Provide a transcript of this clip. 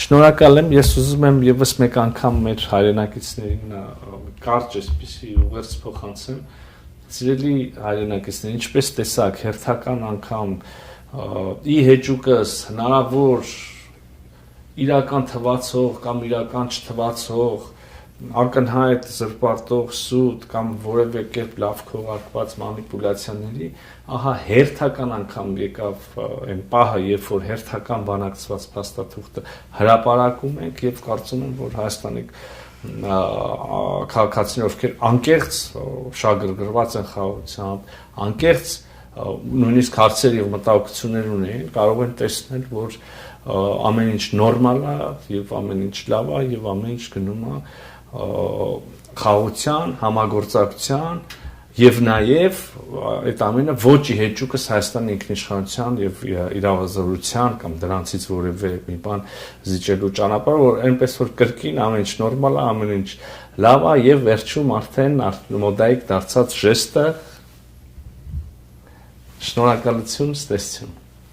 Շնորհակալ եմ, ես ուզում եմ եւս մեկ անգամ մեր հայրենակիցներին կարճ այսպիսի ուղերձ փոխանցեմ։ Սիրելի հայրենակիցներ, ինչպես տեսաք, հերթական անգամ ի հեճուկս հնարավոր իրական թվացող կամ իրական չթվացող ակնհայտ զրպարտող սուտ կամ որևէ կերպ լավ քողարկված մանիպուլյացիաների, ահա հերթական անգամ եկավ այն պահը, երբ որ հերթական բանակցված փաստաթուղթը հրապարակում ենք եւ կարծում եմ, որ Հայաստանի քաղաքացիներ, ովքեր անկեղծ շագրգռված են խաղաղությամբ, անկեղծ նույնիսկ հարցեր եւ մտահոգություններ ունեն, կարող են տեսնել, որ ամեն ինչ նորմալ է եւ ամեն ինչ լավ է եւ ամեն ինչ գնում է խաղաղության, համագործակցության եւ նաեւ այդ ամենը ոչ ի հեճուկս Հայաստանի ինքնիշխանության եւ իրավազորության կամ դրանցից որևէ մի բան զիջելու ճանապարհ, որ այնպես որ կրկին ամեն ինչ նորմալ է, ամեն ինչ լավ է եւ վերջում արդեն մոդայիկ դարձած ժեստը շնորհակալություն, ստեսություն